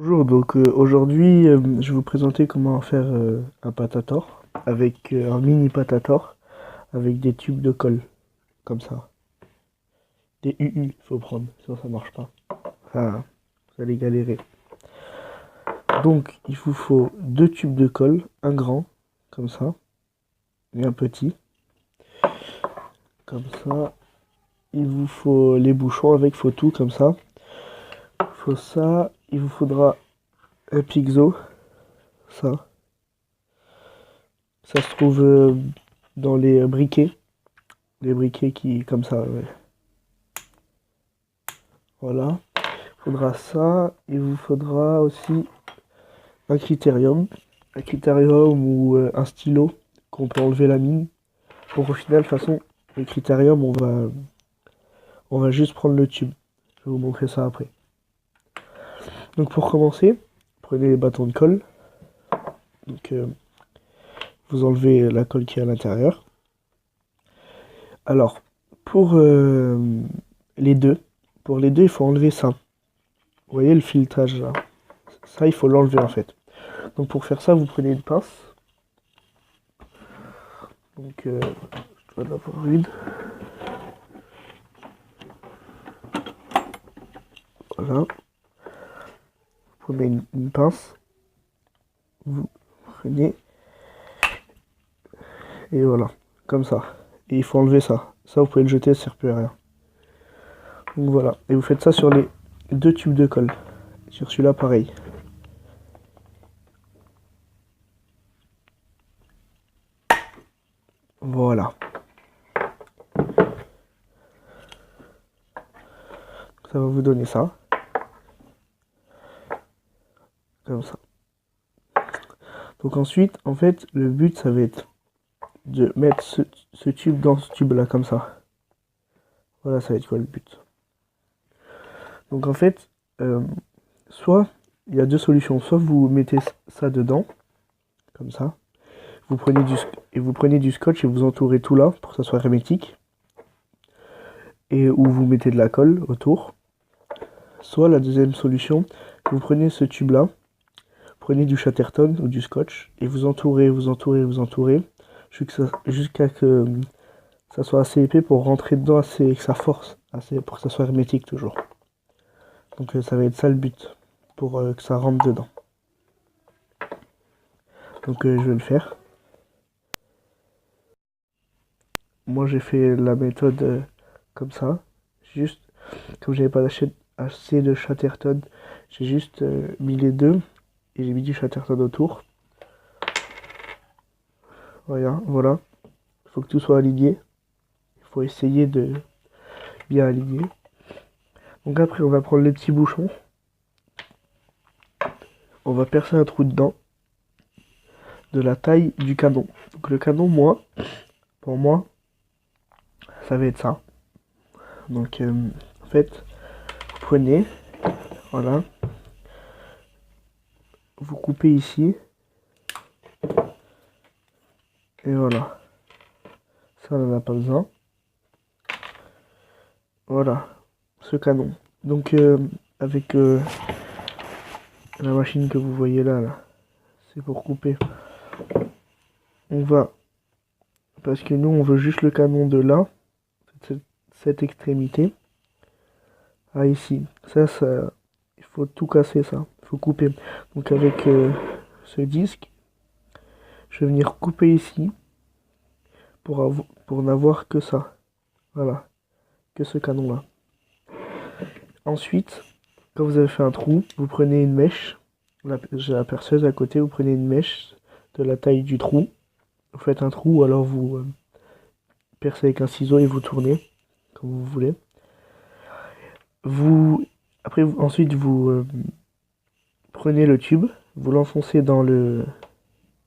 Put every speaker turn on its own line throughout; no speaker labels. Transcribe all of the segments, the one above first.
Bonjour, donc aujourd'hui je vais vous présenter comment faire un patator avec un mini patator avec des tubes de colle comme ça. Des UU, faut prendre, sinon ça marche pas. Enfin, vous allez galérer. Donc il vous faut deux tubes de colle, un grand comme ça et un petit comme ça. Il vous faut les bouchons avec, faut tout comme ça. Faut ça, il vous faudra un pixo, ça. Ça se trouve dans les briquets. Les briquets qui, comme ça, ouais. Voilà. Il faudra ça. Il vous faudra aussi un critérium. Un critérium ou un stylo qu'on peut enlever la mine. Pour au final, de toute façon, le critérium, on va juste prendre le tube. Je vais vous montrer ça après. Donc pour commencer, prenez les bâtons de colle. Donc vous enlevez la colle qui est à l'intérieur. Alors, pour les deux, il faut enlever ça. Vous voyez le filetage là? Ça, il faut l'enlever en fait. Donc pour faire ça, vous prenez une pince. Donc je dois l'avoir une. Voilà. Vous prenez une pince. Vous prenez. Et voilà. Comme ça. Et il faut enlever ça. Ça, vous pouvez le jeter, ça sert plus à rien. Donc voilà. Et vous faites ça sur les deux tubes de colle. Sur celui-là, pareil. Voilà. Ça va vous donner ça. Comme ça. Donc ensuite, en fait, le but, ça va être de mettre ce tube dans ce tube-là, comme ça. Voilà, ça va être quoi le but? Donc en fait, soit, il y a deux solutions. Soit vous mettez ça dedans, comme ça. Vous prenez du scotch et vous entourez tout là, pour que ça soit hermétique. Et où vous mettez de la colle autour. Soit la deuxième solution, vous prenez ce tube-là, prenez du Chatterton ou du scotch, et vous entourez, jusqu'à que ça soit assez épais pour rentrer dedans assez, que ça force, assez, pour que ça soit hermétique toujours. Donc ça va être ça le but, pour que ça rentre dedans. Donc je vais le faire. Moi j'ai fait la méthode comme ça. Juste, comme j'avais pas assez de Chatterton, j'ai juste mis les deux et j'ai mis du Chatterton autour. Voilà. Il faut que tout soit aligné. Il faut essayer de bien aligner. Donc après on va prendre les petits bouchons. On va percer un trou dedans de la taille du canon. Donc le canon, pour moi, ça va être ça. Donc en fait, vous prenez, voilà, vous coupez ici, et voilà. Ça, on n'en a pas besoin. Voilà, ce canon. Donc avec la machine que vous voyez là, c'est pour couper. On va, parce que nous, on veut juste le canon de là, cette extrémité, à ici. Ça, il faut tout casser ça. Il faut couper. Donc avec ce disque, je vais venir couper ici pour n'avoir que ça. Voilà, que ce canon-là. Ensuite, quand vous avez fait un trou, vous prenez une mèche. J'ai la perceuse à côté, vous prenez une mèche de la taille du trou. Vous faites un trou, ou alors vous percez avec un ciseau et vous tournez, comme vous voulez. Ensuite, vous prenez le tube, vous l'enfoncez dans le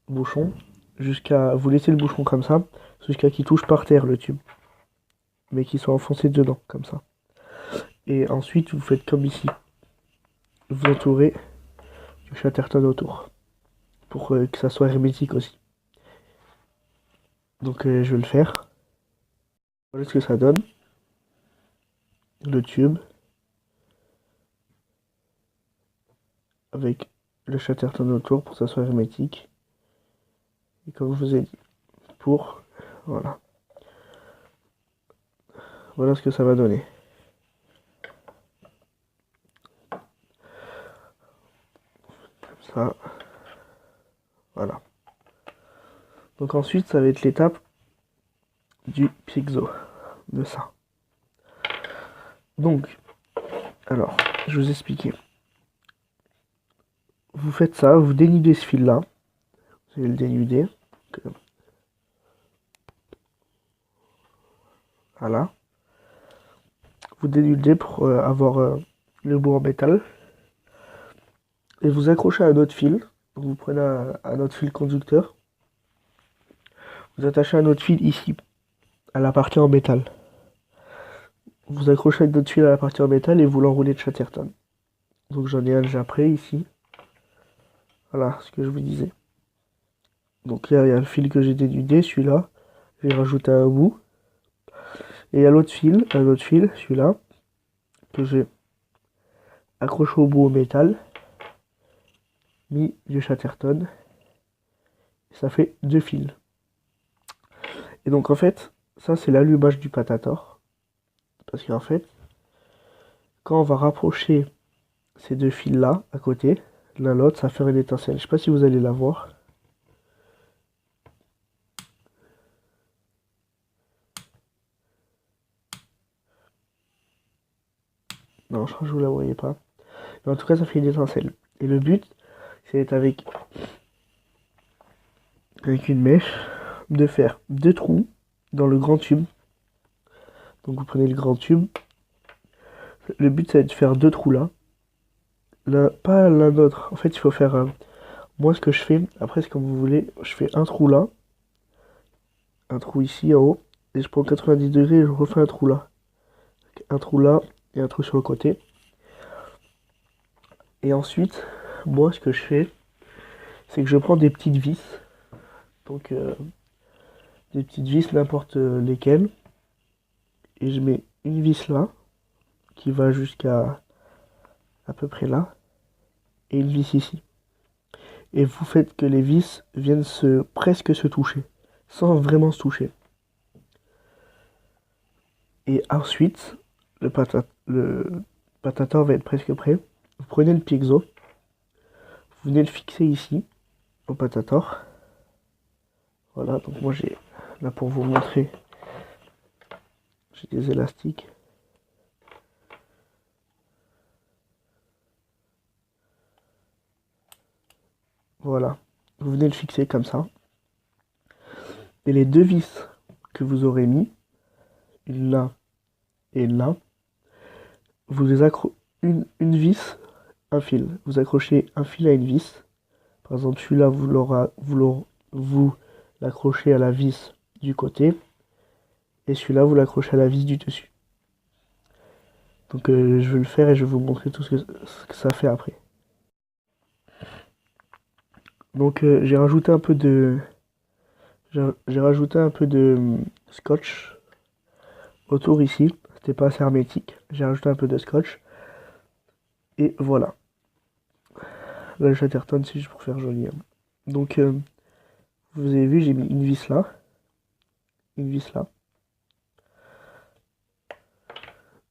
bouchon, vous laissez le bouchon comme ça, jusqu'à qu'il touche par terre le tube, mais qu'il soit enfoncé dedans, comme ça. Et ensuite, vous faites comme ici. Vous entourez du Chatterton autour, pour que ça soit hermétique aussi. Donc je vais le faire. Voilà ce que ça donne. Le tube. avec le Chatterton autour pour que ça soit hermétique. Et comme je vous ai dit, voilà. Voilà ce que ça va donner. Comme ça. Voilà. Donc ensuite, ça va être l'étape du piezo, de ça. Donc, alors, je vous expliquer. Vous faites ça, vous dénudez ce fil-là. Vous allez le dénuder. Voilà. Vous dénudez pour avoir le bout en métal. Et vous accrochez à un autre fil. Donc vous prenez un autre fil conducteur. Vous attachez un autre fil ici, à la partie en métal. Vous accrochez avec d'autres fil à la partie en métal et vous l'enroulez de Chatterton. Donc j'en ai un déjà prêt ici. Voilà ce que je vous disais. Donc là, il y a le fil que j'ai dénudé, celui-là. J'ai rajouté un bout. Et il y a l'autre fil, un autre fil, celui-là, que j'ai accroché au bout au métal. Mis du Chatterton. Ça fait 2 fils. Et donc en fait, ça c'est l'allumage du patator. Parce qu'en fait, quand on va rapprocher ces 2 fils là à côté, l'un l'autre, ça fait une étincelle. Je sais pas si vous allez la voir. Non, je crois que vous la voyez pas. Mais en tout cas, ça fait une étincelle. Et le but, c'est avec une mèche, de faire 2 trous dans le grand tube. Donc vous prenez le grand tube. Le but, c'est de faire 2 trous là. Pas l'un d'autre. En fait, il faut faire... moi, ce que je fais, après, c'est comme vous voulez, je fais un trou là. Un trou ici, en haut. Et je prends 90 degrés et je refais un trou là. Un trou là et un trou sur le côté. Et ensuite, moi, ce que je fais, c'est que je prends des petites vis. Donc, des petites vis, n'importe lesquelles. Et je mets une vis là, qui va jusqu'à à peu près là. Et une vis ici. Et vous faites que les vis viennent presque se toucher. Sans vraiment se toucher. Et ensuite, le patator va être presque prêt. Vous prenez le piezo. Vous venez le fixer ici, au patator. Voilà, donc moi j'ai, là pour vous montrer, j'ai des élastiques. Voilà, vous venez le fixer comme ça. Et les 2 vis que vous aurez mis, une là et une là, vous les accrochez, une vis, un fil. Vous accrochez un fil à une vis. Par exemple, celui-là, vous l'accrochez à la vis du côté. Et celui-là, vous l'accrochez à la vis du dessus. Donc je vais le faire et je vais vous montrer tout ce que ça fait après. Donc j'ai rajouté un peu de scotch autour ici. C'était pas assez hermétique. J'ai rajouté un peu de scotch. Et voilà. Là, le Chatterton, c'est juste pour faire joli. Hein. Donc vous avez vu, j'ai mis une vis là. Une vis là.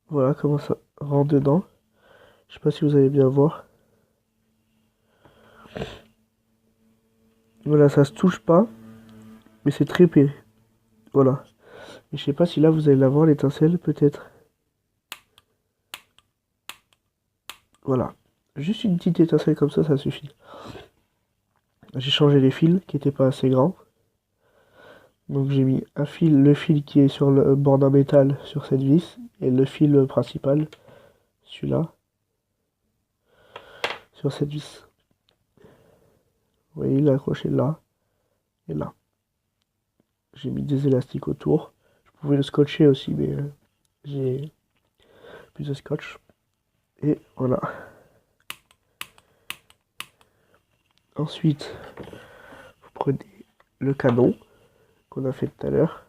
Voilà comment ça rentre dedans. Je sais pas si vous allez bien voir. Voilà, ça se touche pas. Mais c'est très épais. Voilà. Et je sais pas si là vous allez la voir, l'étincelle, peut-être. Voilà. Juste une petite étincelle comme ça suffit. J'ai changé les fils qui n'étaient pas assez grands. Donc j'ai mis un fil, le fil qui est sur le bord d'un métal sur cette vis. Et le fil principal, celui-là, sur cette vis. Vous voyez, il est accroché là et là. J'ai mis des élastiques autour. Je pouvais le scotcher aussi, mais j'ai plus de scotch. Et voilà. Ensuite, vous prenez le canon qu'on a fait tout à l'heure.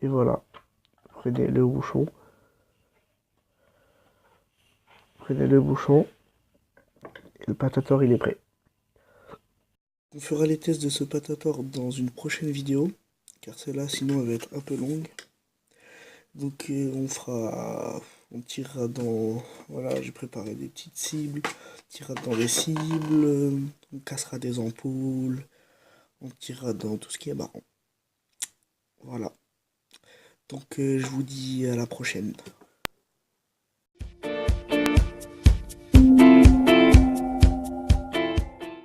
Et voilà. Vous prenez le bouchon. prenez le bouchon et le patator il est prêt. On fera les tests de ce patator dans une prochaine vidéo, car celle-là sinon elle va être un peu longue. Donc on tirera dans, voilà, j'ai préparé des petites cibles, on tirera dans les cibles, on cassera des ampoules, on tirera dans tout ce qui est marrant. Voilà. Donc je vous dis à la prochaine.